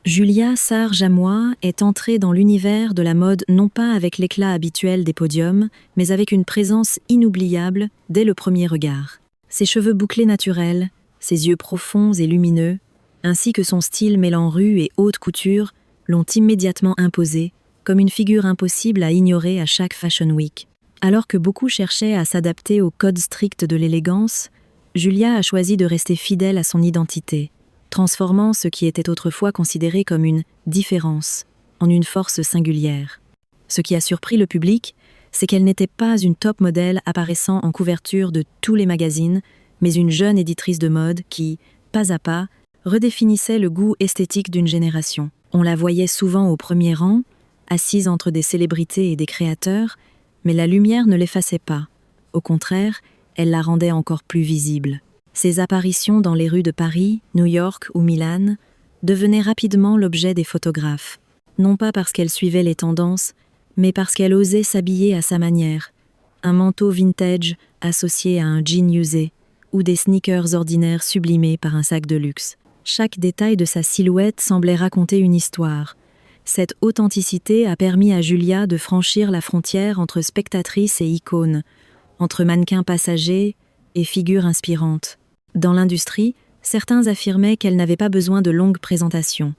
Julia Sarre-Jamois est entrée dans l'univers de la mode non pas avec l'éclat habituel des podiums, mais avec une présence inoubliable dès le premier regard. Ses cheveux bouclés naturels, ses yeux profonds et lumineux, ainsi que son style mêlant rue et haute couture, l'ont immédiatement imposée comme une figure impossible à ignorer à chaque Fashion Week. Alors que beaucoup cherchaient à s'adapter au code strict de l'élégance, Julia a choisi de rester fidèle à son identité, transformant ce qui était autrefois considéré comme une différence en une force singulière. Ce qui a surpris le public, c'est qu'elle n'était pas une top modèle apparaissant en couverture de tous les magazines, mais une jeune éditrice de mode qui, pas à pas, redéfinissait le goût esthétique d'une génération. On la voyait souvent au premier rang, assise entre des célébrités et des créateurs, mais la lumière ne l'effaçait pas. Au contraire, elle la rendait encore plus visible. Ses apparitions dans les rues de Paris, New York ou Milan devenaient rapidement l'objet des photographes. Non pas parce qu'elle suivait les tendances, mais parce qu'elle osait s'habiller à sa manière. Un manteau vintage associé à un jean usé, ou des sneakers ordinaires sublimés par un sac de luxe. Chaque détail de sa silhouette semblait raconter une histoire. Cette authenticité a permis à Julia de franchir la frontière entre spectatrice et icône, entre mannequin passager et figure inspirante. Dans l'industrie, certains affirmaient qu'elle n'avait pas besoin de longues présentations.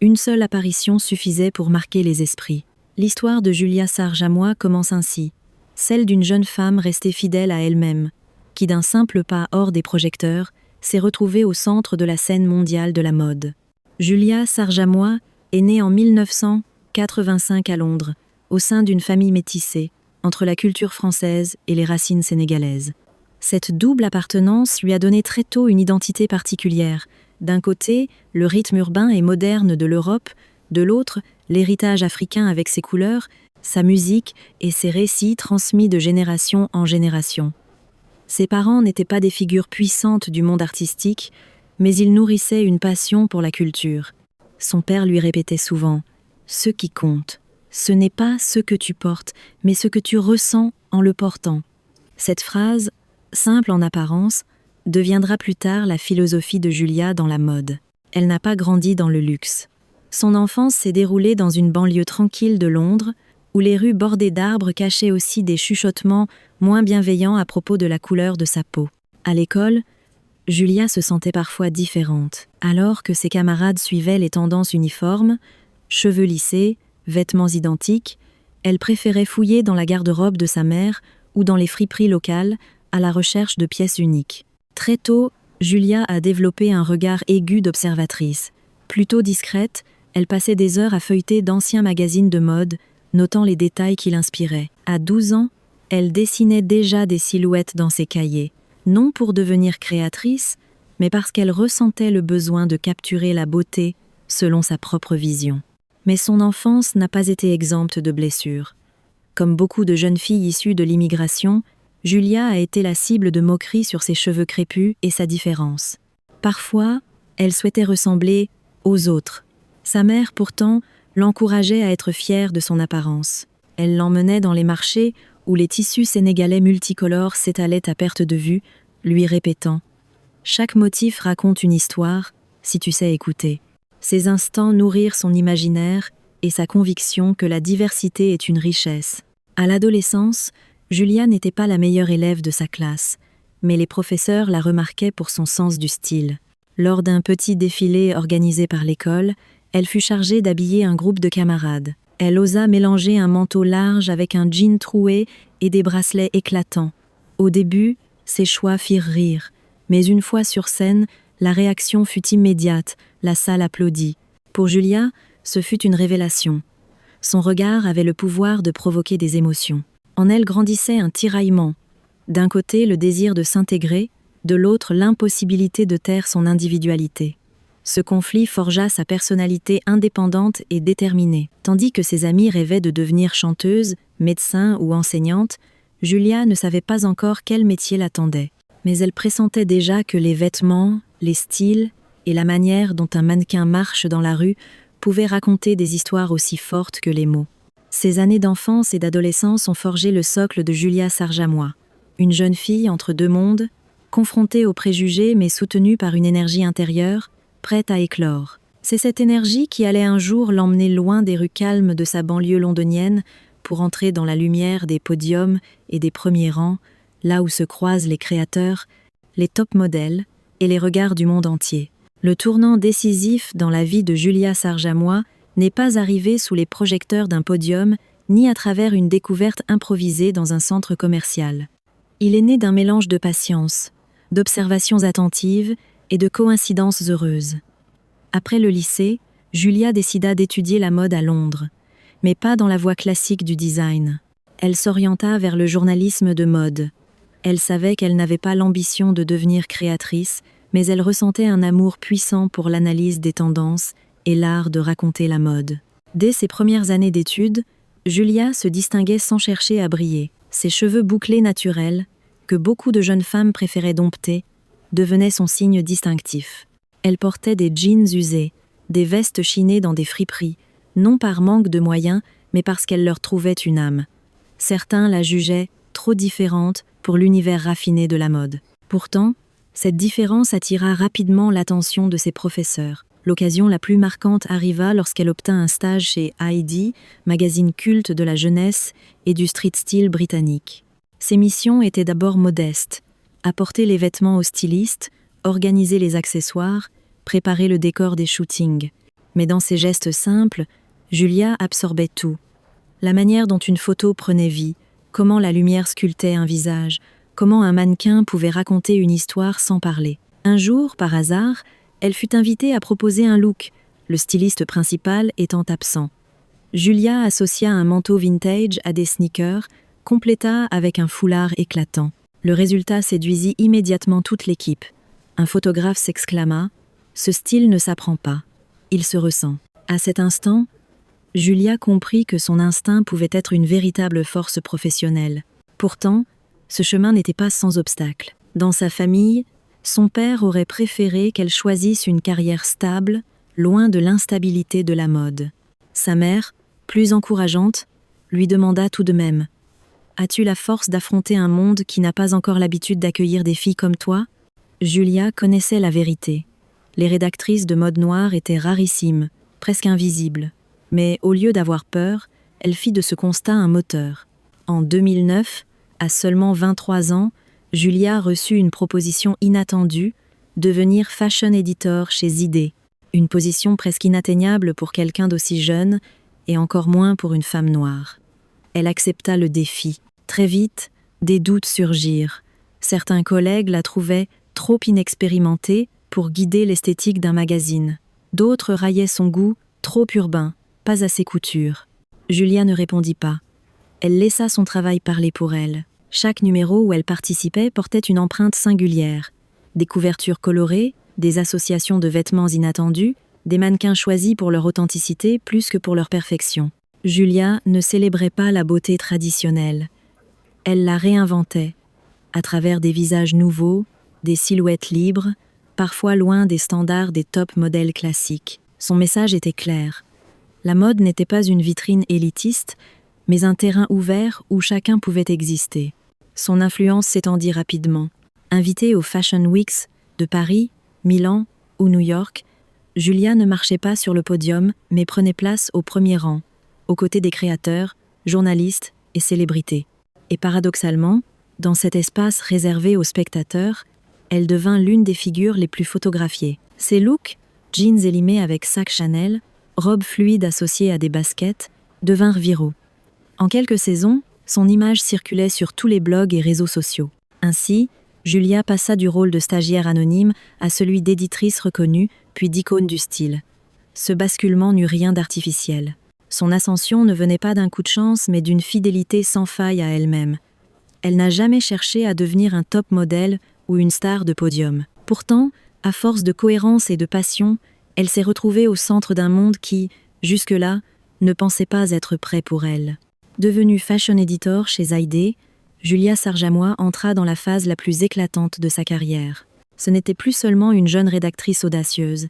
Une seule apparition suffisait pour marquer les esprits. L'histoire de Julia Sarre-Jamois commence ainsi, celle d'une jeune femme restée fidèle à elle-même, qui d'un simple pas hors des projecteurs s'est retrouvée au centre de la scène mondiale de la mode. Julia Sarre-Jamois est née en 1985 à Londres, au sein d'une famille métissée, entre la culture française et les racines sénégalaises. Cette double appartenance lui a donné très tôt une identité particulière. D'un côté, le rythme urbain et moderne de l'Europe, de l'autre, l'héritage africain avec ses couleurs, sa musique et ses récits transmis de génération en génération. Ses parents n'étaient pas des figures puissantes du monde artistique, mais ils nourrissaient une passion pour la culture. Son père lui répétait souvent « Ce qui compte, ce n'est pas ce que tu portes, mais ce que tu ressens en le portant ». Cette phrase, simple en apparence, deviendra plus tard la philosophie de Julia dans la mode. Elle n'a pas grandi dans le luxe. Son enfance s'est déroulée dans une banlieue tranquille de Londres, où les rues bordées d'arbres cachaient aussi des chuchotements moins bienveillants à propos de la couleur de sa peau. À l'école, Julia se sentait parfois différente. Alors que ses camarades suivaient les tendances uniformes, cheveux lissés, vêtements identiques, elle préférait fouiller dans la garde-robe de sa mère ou dans les friperies locales à la recherche de pièces uniques. Très tôt, Julia a développé un regard aigu d'observatrice. Plutôt discrète, elle passait des heures à feuilleter d'anciens magazines de mode, notant les détails qui l'inspiraient. À 12 ans, elle dessinait déjà des silhouettes dans ses cahiers, non pour devenir créatrice, mais parce qu'elle ressentait le besoin de capturer la beauté selon sa propre vision. Mais son enfance n'a pas été exempte de blessures. Comme beaucoup de jeunes filles issues de l'immigration, Julia a été la cible de moqueries sur ses cheveux crépus et sa différence. Parfois, elle souhaitait ressembler aux autres. Sa mère, pourtant, l'encourageait à être fière de son apparence. Elle l'emmenait dans les marchés où les tissus sénégalais multicolores s'étalaient à perte de vue, lui répétant « Chaque motif raconte une histoire, si tu sais écouter ». Ces instants nourrirent son imaginaire et sa conviction que la diversité est une richesse. À l'adolescence, Julia n'était pas la meilleure élève de sa classe, mais les professeurs la remarquaient pour son sens du style. Lors d'un petit défilé organisé par l'école, elle fut chargée d'habiller un groupe de camarades. Elle osa mélanger un manteau large avec un jean troué et des bracelets éclatants. Au début, ses choix firent rire, mais une fois sur scène, la réaction fut immédiate, la salle applaudit. Pour Julia, ce fut une révélation. Son regard avait le pouvoir de provoquer des émotions. En elle grandissait un tiraillement. D'un côté, le désir de s'intégrer, de l'autre, l'impossibilité de taire son individualité. Ce conflit forgea sa personnalité indépendante et déterminée. Tandis que ses amis rêvaient de devenir chanteuse, médecin ou enseignante, Julia ne savait pas encore quel métier l'attendait. Mais elle pressentait déjà que les vêtements, les styles et la manière dont un mannequin marche dans la rue pouvaient raconter des histoires aussi fortes que les mots. Ces années d'enfance et d'adolescence ont forgé le socle de Julia Sarre-Jamois, une jeune fille entre deux mondes, confrontée aux préjugés mais soutenue par une énergie intérieure, prête à éclore. C'est cette énergie qui allait un jour l'emmener loin des rues calmes de sa banlieue londonienne pour entrer dans la lumière des podiums et des premiers rangs, là où se croisent les créateurs, les top modèles et les regards du monde entier. Le tournant décisif dans la vie de Julia Sarjamois n'est pas arrivé sous les projecteurs d'un podium ni à travers une découverte improvisée dans un centre commercial. Il est né d'un mélange de patience, d'observations attentives et de coïncidences heureuses. Après le lycée, Julia décida d'étudier la mode à Londres, mais pas dans la voie classique du design. Elle s'orienta vers le journalisme de mode. Elle savait qu'elle n'avait pas l'ambition de devenir créatrice, mais elle ressentait un amour puissant pour l'analyse des tendances et l'art de raconter la mode. Dès ses premières années d'études, Julia se distinguait sans chercher à briller. Ses cheveux bouclés naturels, que beaucoup de jeunes femmes préféraient dompter, devenaient son signe distinctif. Elle portait des jeans usés, des vestes chinées dans des friperies, non par manque de moyens, mais parce qu'elle leur trouvait une âme. Certains la jugeaient trop différente pour l'univers raffiné de la mode. Pourtant, cette différence attira rapidement l'attention de ses professeurs. L'occasion la plus marquante arriva lorsqu'elle obtint un stage chez Heidi, magazine culte de la jeunesse et du street style britannique. Ses missions étaient d'abord modestes: apporter les vêtements aux stylistes, organiser les accessoires, préparer le décor des shootings. Mais dans ces gestes simples, Julia absorbait tout. La manière dont une photo prenait vie, comment la lumière sculptait un visage, comment un mannequin pouvait raconter une histoire sans parler. Un jour, par hasard, elle fut invitée à proposer un look, le styliste principal étant absent. Julia associa un manteau vintage à des sneakers, compléta avec un foulard éclatant. Le résultat séduisit immédiatement toute l'équipe. Un photographe s'exclama: « Ce style ne s'apprend pas, il se ressent ». À cet instant, Julia comprit que son instinct pouvait être une véritable force professionnelle. Pourtant, ce chemin n'était pas sans obstacles. Dans sa famille, son père aurait préféré qu'elle choisisse une carrière stable, loin de l'instabilité de la mode. Sa mère, plus encourageante, lui demanda tout de même: « As-tu la force d'affronter un monde qui n'a pas encore l'habitude d'accueillir des filles comme toi ?» Julia connaissait la vérité. Les rédactrices de mode noire étaient rarissimes, presque invisibles. Mais au lieu d'avoir peur, elle fit de ce constat un moteur. En 2009, à seulement 23 ans, Julia reçut une proposition inattendue: devenir fashion editor chez Zidé, une position presque inatteignable pour quelqu'un d'aussi jeune et encore moins pour une femme noire. Elle accepta le défi. Très vite, des doutes surgirent. Certains collègues la trouvaient trop inexpérimentée pour guider l'esthétique d'un magazine. D'autres raillaient son goût trop urbain, pas assez couture. Julia ne répondit pas. Elle laissa son travail parler pour elle. Chaque numéro où elle participait portait une empreinte singulière. Des couvertures colorées, des associations de vêtements inattendus, des mannequins choisis pour leur authenticité plus que pour leur perfection. Julia ne célébrait pas la beauté traditionnelle. Elle la réinventait, à travers des visages nouveaux, des silhouettes libres, parfois loin des standards des top modèles classiques. Son message était clair. La mode n'était pas une vitrine élitiste, mais un terrain ouvert où chacun pouvait exister. Son influence s'étendit rapidement. Invitée aux Fashion Weeks de Paris, Milan ou New York, Julia ne marchait pas sur le podium, mais prenait place au premier rang, aux côtés des créateurs, journalistes et célébrités. Et paradoxalement, dans cet espace réservé aux spectateurs, elle devint l'une des figures les plus photographiées. Ses looks, jeans élimés avec sac Chanel, robes fluides associées à des baskets, devinrent viraux. En quelques saisons, son image circulait sur tous les blogs et réseaux sociaux. Ainsi, Julia passa du rôle de stagiaire anonyme à celui d'éditrice reconnue, puis d'icône du style. Ce basculement n'eut rien d'artificiel. Son ascension ne venait pas d'un coup de chance, mais d'une fidélité sans faille à elle-même. Elle n'a jamais cherché à devenir un top modèle ou une star de podium. Pourtant, à force de cohérence et de passion, elle s'est retrouvée au centre d'un monde qui, jusque-là, ne pensait pas être prêt pour elle. Devenue fashion editor chez Zidé, Julia Sarjamois entra dans la phase la plus éclatante de sa carrière. Ce n'était plus seulement une jeune rédactrice audacieuse,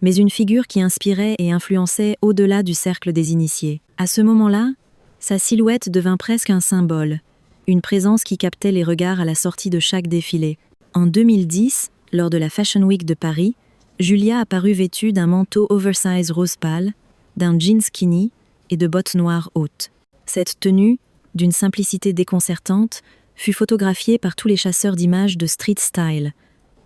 mais une figure qui inspirait et influençait au-delà du cercle des initiés. À ce moment-là, sa silhouette devint presque un symbole, une présence qui captait les regards à la sortie de chaque défilé. En 2010, lors de la Fashion Week de Paris, Julia apparut vêtue d'un manteau oversize rose pâle, d'un jean skinny et de bottes noires hautes. Cette tenue, d'une simplicité déconcertante, fut photographiée par tous les chasseurs d'images de street style.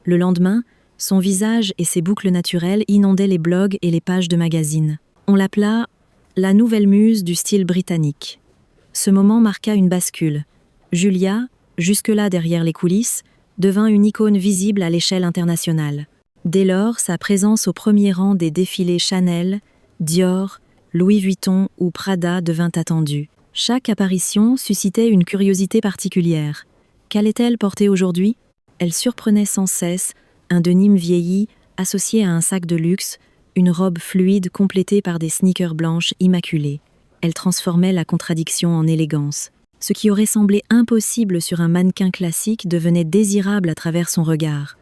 Le lendemain, son visage et ses boucles naturelles inondaient les blogs et les pages de magazines. On l'appela « la nouvelle muse du style britannique ». Ce moment marqua une bascule. Julia, jusque-là derrière les coulisses, devint une icône visible à l'échelle internationale. Dès lors, sa présence au premier rang des défilés Chanel, Dior, Louis Vuitton ou Prada devint attendue. Chaque apparition suscitait une curiosité particulière. Qu'allait-elle porter aujourd'hui ? Elle surprenait sans cesse, un denim vieilli associé à un sac de luxe, une robe fluide complétée par des sneakers blanches immaculées. Elle transformait la contradiction en élégance. Ce qui aurait semblé impossible sur un mannequin classique devenait désirable à travers son regard.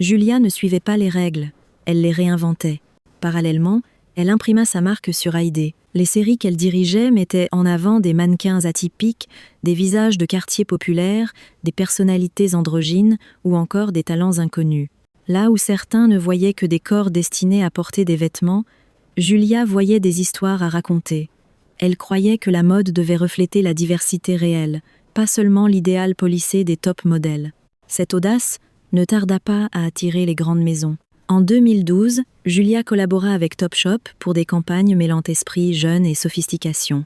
Julia ne suivait pas les règles, elle les réinventait. Parallèlement, elle imprima sa marque sur Haïdé. Les séries qu'elle dirigeait mettaient en avant des mannequins atypiques, des visages de quartiers populaires, des personnalités androgynes ou encore des talents inconnus. Là où certains ne voyaient que des corps destinés à porter des vêtements, Julia voyait des histoires à raconter. Elle croyait que la mode devait refléter la diversité réelle, pas seulement l'idéal policé des top modèles. Cette audace ne tarda pas à attirer les grandes maisons. En 2012, Julia collabora avec Topshop pour des campagnes mêlant esprit jeune et sophistication.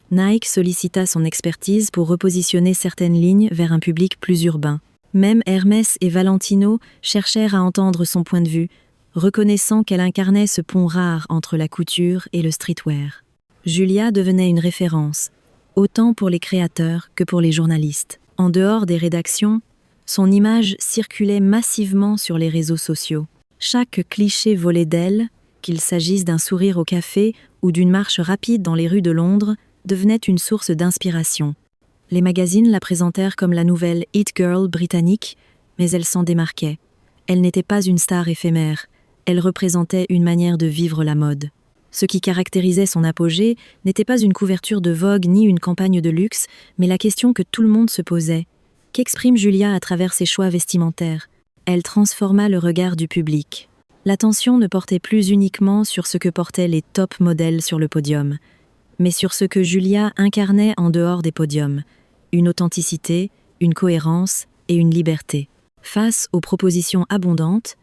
Nike sollicita son expertise pour repositionner certaines lignes vers un public plus urbain. Même Hermès et Valentino cherchèrent à entendre son point de vue, reconnaissant qu'elle incarnait ce pont rare entre la couture et le streetwear. Julia devenait une référence, autant pour les créateurs que pour les journalistes. En dehors des rédactions, son image circulait massivement sur les réseaux sociaux. Chaque cliché volé d'elle, qu'il s'agisse d'un sourire au café ou d'une marche rapide dans les rues de Londres, devenait une source d'inspiration. Les magazines la présentèrent comme la nouvelle It Girl britannique, mais elle s'en démarquait. Elle n'était pas une star éphémère, elle représentait une manière de vivre la mode. Ce qui caractérisait son apogée n'était pas une couverture de Vogue ni une campagne de luxe, mais la question que tout le monde se posait. Qu'exprime Julia à travers ses choix vestimentaires ? Elle transforma le regard du public. L'attention ne portait plus uniquement sur ce que portaient les top modèles sur le podium, mais sur ce que Julia incarnait en dehors des podiums. Une authenticité, une cohérence et une liberté. Face aux propositions abondantes,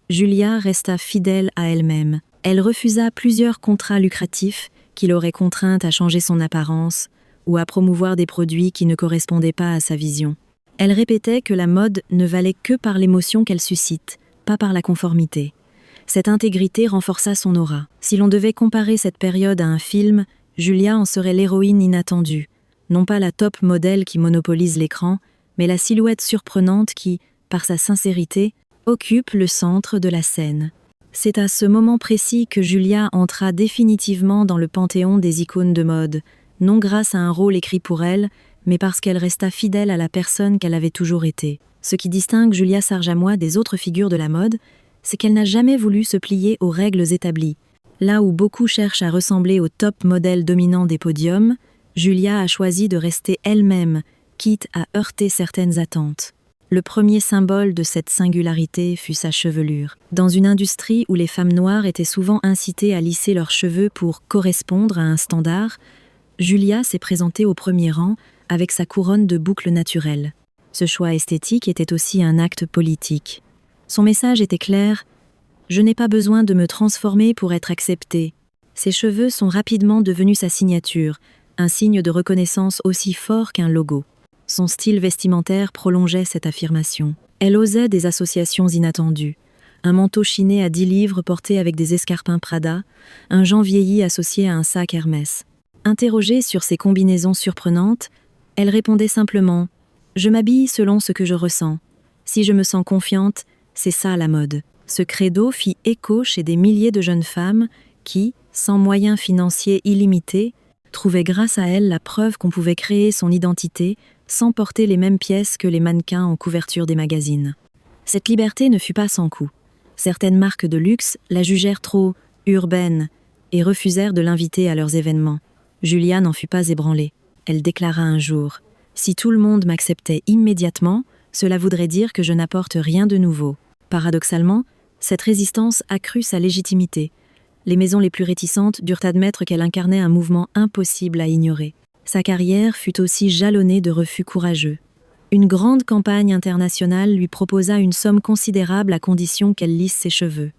Julia resta fidèle à elle-même. Elle refusa plusieurs contrats lucratifs qui l'auraient contrainte à changer son apparence ou à promouvoir des produits qui ne correspondaient pas à sa vision. Elle répétait que la mode ne valait que par l'émotion qu'elle suscite, pas par la conformité. Cette intégrité renforça son aura. Si l'on devait comparer cette période à un film, Julia en serait l'héroïne inattendue. Non pas la top modèle qui monopolise l'écran, mais la silhouette surprenante qui, par sa sincérité, occupe le centre de la scène. C'est à ce moment précis que Julia entra définitivement dans le panthéon des icônes de mode, non grâce à un rôle écrit pour elle, mais parce qu'elle resta fidèle à la personne qu'elle avait toujours été. Ce qui distingue Julia Sarjamois des autres figures de la mode, c'est qu'elle n'a jamais voulu se plier aux règles établies. Là où beaucoup cherchent à ressembler au top modèle dominant des podiums, Julia a choisi de rester elle-même, quitte à heurter certaines attentes. Le premier symbole de cette singularité fut sa chevelure. Dans une industrie où les femmes noires étaient souvent incitées à lisser leurs cheveux pour correspondre à un standard, Julia s'est présentée au premier rang avec sa couronne de boucles naturelles. Ce choix esthétique était aussi un acte politique. Son message était clair : « Je n'ai pas besoin de me transformer pour être acceptée ». Ses cheveux sont rapidement devenus sa signature, un signe de reconnaissance aussi fort qu'un logo. Son style vestimentaire prolongeait cette affirmation. Elle osait des associations inattendues. Un manteau chiné à 10 livres porté avec des escarpins Prada, un Jean vieilli associé à un sac Hermès. Interrogée sur ces combinaisons surprenantes, elle répondait simplement « Je m'habille selon ce que je ressens. Si je me sens confiante, c'est ça la mode ». Ce credo fit écho chez des milliers de jeunes femmes qui, sans moyens financiers illimités, trouvaient grâce à elle la preuve qu'on pouvait créer son identité sans porter les mêmes pièces que les mannequins en couverture des magazines. Cette liberté ne fut pas sans coût. Certaines marques de luxe la jugèrent trop urbaine et refusèrent de l'inviter à leurs événements. Julia n'en fut pas ébranlée. Elle déclara un jour « Si tout le monde m'acceptait immédiatement, cela voudrait dire que je n'apporte rien de nouveau. » Paradoxalement, Cette résistance accrut sa légitimité. Les maisons les plus réticentes durent admettre qu'elle incarnait un mouvement impossible à ignorer. Sa carrière fut aussi jalonnée de refus courageux. Une grande campagne internationale lui proposa une somme considérable à condition qu'elle lisse ses cheveux.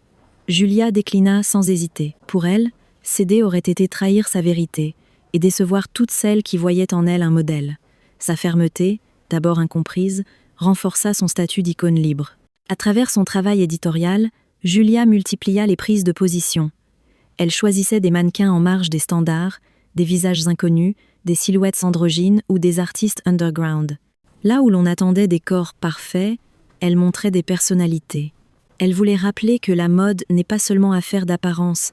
Julia déclina sans hésiter. Pour elle, céder aurait été trahir sa vérité et décevoir toutes celles qui voyaient en elle un modèle. Sa fermeté, d'abord incomprise, renforça son statut d'icône libre. À travers son travail éditorial, Julia multiplia les prises de position. Elle choisissait des mannequins en marge des standards, des visages inconnus, des silhouettes androgynes ou des artistes underground. Là où l'on attendait des corps parfaits, elle montrait des personnalités. Elle voulait rappeler que la mode n'est pas seulement affaire d'apparence,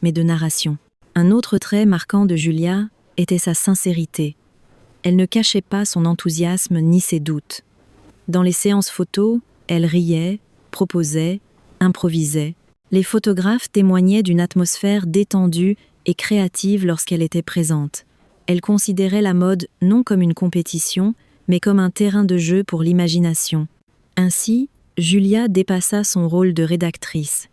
mais de narration. Un autre trait marquant de Julia était sa sincérité. Elle ne cachait pas son enthousiasme ni ses doutes. Dans les séances photos, elle riait, proposait, improvisait. Les photographes témoignaient d'une atmosphère détendue et créative lorsqu'elle était présente. Elle considérait la mode non comme une compétition, mais comme un terrain de jeu pour l'imagination. Ainsi, Julia dépassa son rôle de rédactrice.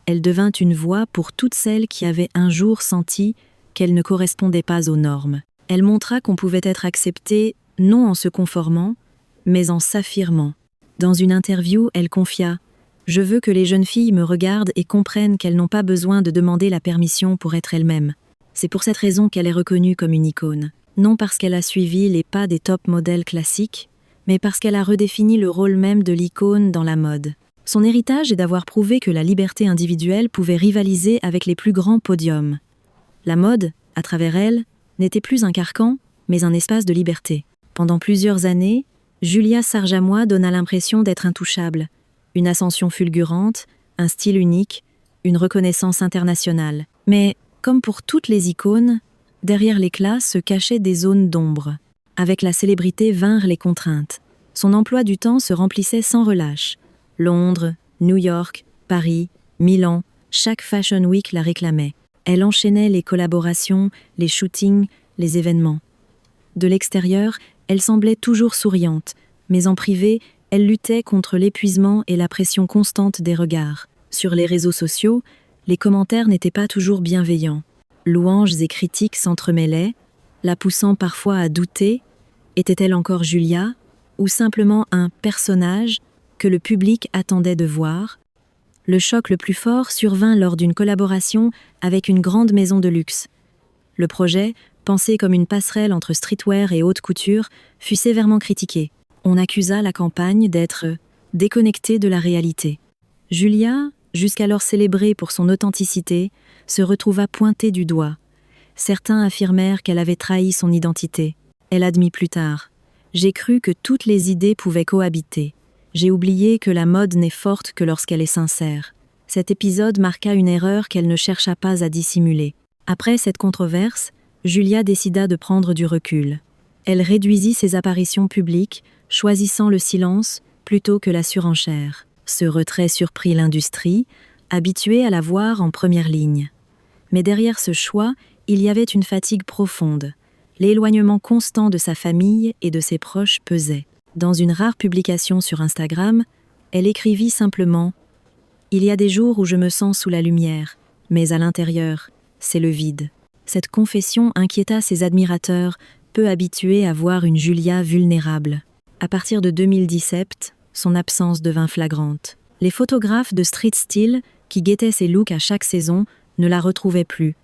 Elle devint une voix pour toutes celles qui avaient un jour senti qu'elle ne correspondait pas aux normes. Elle montra qu'on pouvait être accepté non en se conformant, mais en s'affirmant. Dans une interview, elle confia « Je veux que les jeunes filles me regardent et comprennent qu'elles n'ont pas besoin de demander la permission pour être elles-mêmes. C'est pour cette raison qu'elle est reconnue comme une icône. Non parce qu'elle a suivi les pas des top modèles classiques, mais parce qu'elle a redéfini le rôle même de l'icône dans la mode. Son héritage est d'avoir prouvé que la liberté individuelle pouvait rivaliser avec les plus grands podiums. La mode, à travers elle, n'était plus un carcan, mais un espace de liberté. Pendant plusieurs années, Julia Sarjamois donna l'impression d'être intouchable. Une ascension fulgurante, un style unique, une reconnaissance internationale. Mais, comme pour toutes les icônes, derrière l'éclat se cachaient des zones d'ombre. Avec la célébrité vinrent les contraintes. Son emploi du temps se remplissait sans relâche. Londres, New York, Paris, Milan, chaque Fashion Week la réclamait. Elle enchaînait les collaborations, les shootings, les événements. De l'extérieur, elle semblait toujours souriante, mais en privé, elle luttait contre l'épuisement et la pression constante des regards. Sur les réseaux sociaux, les commentaires n'étaient pas toujours bienveillants. Louanges et critiques s'entremêlaient, la poussant parfois à douter. Était-elle encore Julia, ou simplement un personnage que le public attendait de voir? Le choc le plus fort survint lors d'une collaboration avec une grande maison de luxe. Le projet, pensé comme une passerelle entre streetwear et haute couture, fut sévèrement critiqué. On accusa la campagne d'être déconnectée de la réalité. Julia, jusqu'alors célébrée pour son authenticité, se retrouva pointée du doigt. Certains affirmèrent qu'elle avait trahi son identité. Elle admit plus tard « J'ai cru que toutes les idées pouvaient cohabiter. J'ai oublié que la mode n'est forte que lorsqu'elle est sincère. » Cet épisode marqua une erreur qu'elle ne chercha pas à dissimuler. Après cette controverse, Julia décida de prendre du recul. Elle réduisit ses apparitions publiques, choisissant le silence plutôt que la surenchère. Ce retrait surprit l'industrie, habituée à la voir en première ligne. Mais derrière ce choix, il y avait une fatigue profonde. L'éloignement constant de sa famille et de ses proches pesait. Dans une rare publication sur Instagram, elle écrivit simplement « Il y a des jours où je me sens sous la lumière, mais à l'intérieur, c'est le vide. » Cette confession inquiéta ses admirateurs, peu habitués à voir une Julia vulnérable. À partir de 2017, son absence devint flagrante. Les photographes de street style, qui guettaient ses looks à chaque saison, ne la retrouvaient plus.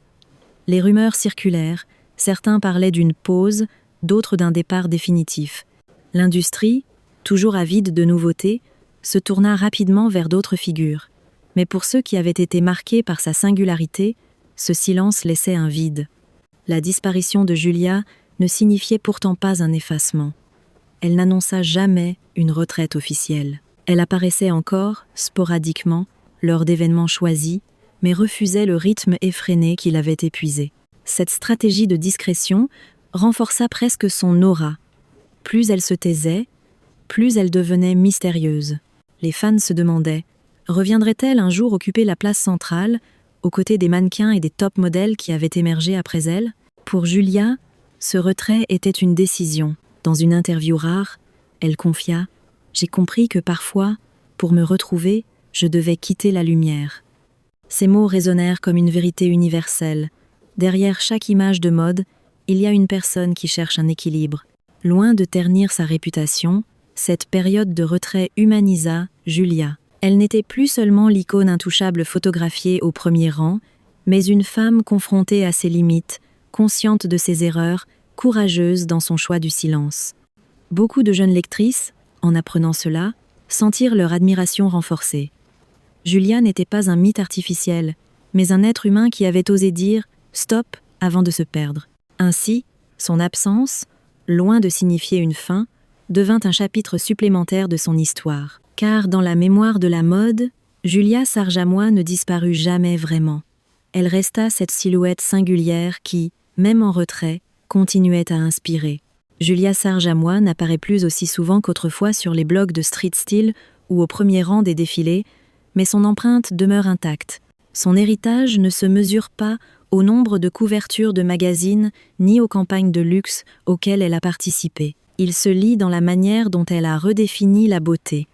Les rumeurs circulèrent, certains parlaient d'une pause, d'autres d'un départ définitif. L'industrie, toujours avide de nouveautés, se tourna rapidement vers d'autres figures. Mais pour ceux qui avaient été marqués par sa singularité, ce silence laissait un vide. La disparition de Julia ne signifiait pourtant pas un effacement. Elle n'annonça jamais une retraite officielle. Elle apparaissait encore, sporadiquement, lors d'événements choisis, mais refusait le rythme effréné qui l'avait épuisée. Cette stratégie de discrétion renforça presque son aura. Plus elle se taisait, plus elle devenait mystérieuse. Les fans se demandaient « Reviendrait-elle un jour occuper la place centrale, aux côtés des mannequins et des top modèles qui avaient émergé après elle ?» Pour Julia, ce retrait était une décision. Dans une interview rare, elle confia « J'ai compris que parfois, pour me retrouver, Je devais quitter la lumière. Ces mots résonnèrent comme une vérité universelle. Derrière chaque image de mode, il y a une personne qui cherche un équilibre. Loin de ternir sa réputation, cette période de retrait humanisa Julia. Elle n'était plus seulement l'icône intouchable photographiée au premier rang, mais une femme confrontée à ses limites, consciente de ses erreurs, courageuse dans son choix du silence. Beaucoup de jeunes lectrices, en apprenant cela, sentirent leur admiration renforcée. Julia n'était pas un mythe artificiel, mais un être humain qui avait osé dire « stop » avant de se perdre. Ainsi, son absence, loin de signifier une fin, devint un chapitre supplémentaire de son histoire. Car dans la mémoire de la mode, Julia Sarjamois ne disparut jamais vraiment. Elle resta cette silhouette singulière qui, même en retrait, continuait à inspirer. Julia Sarjamois n'apparaît plus aussi souvent qu'autrefois sur les blogs de street style ou au premier rang des défilés, mais son empreinte demeure intacte. Son héritage ne se mesure pas au nombre de couvertures de magazines ni aux campagnes de luxe auxquelles elle a participé. Il se lit dans la manière dont elle a redéfini la beauté.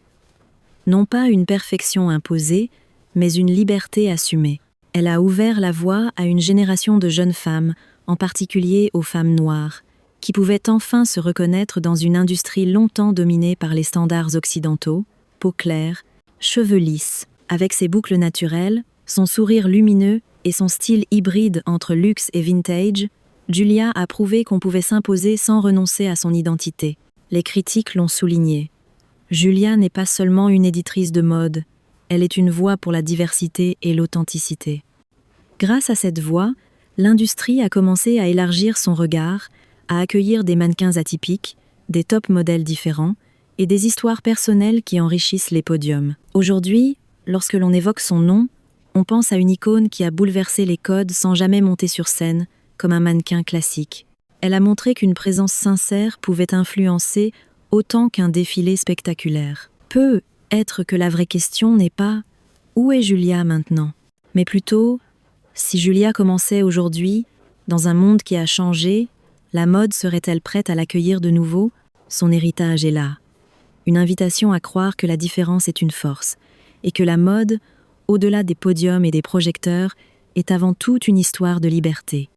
Non pas une perfection imposée, mais une liberté assumée. Elle a ouvert la voie à une génération de jeunes femmes, en particulier aux femmes noires, qui pouvaient enfin se reconnaître dans une industrie longtemps dominée par les standards occidentaux, peau claire, cheveux lisses. Avec ses boucles naturelles, son sourire lumineux et son style hybride entre luxe et vintage, Julia a prouvé qu'on pouvait s'imposer sans renoncer à son identité. Les critiques l'ont souligné. Julia n'est pas seulement une éditrice de mode, elle est une voix pour la diversité et l'authenticité. Grâce à cette voix, l'industrie a commencé à élargir son regard, à accueillir des mannequins atypiques, des top modèles différents et des histoires personnelles qui enrichissent les podiums. Aujourd'hui, lorsque l'on évoque son nom, on pense à une icône qui a bouleversé les codes sans jamais monter sur scène, comme un mannequin classique. Elle a montré qu'une présence sincère pouvait influencer autant qu'un défilé spectaculaire. Peut être que la vraie question n'est pas « Où est Julia maintenant ?», mais plutôt « Si Julia commençait aujourd'hui, dans un monde qui a changé, la mode serait-elle prête à l'accueillir de nouveau ? Son héritage est là. » Une invitation à croire que la différence est une force, et que la mode, au-delà des podiums et des projecteurs, est avant tout une histoire de liberté.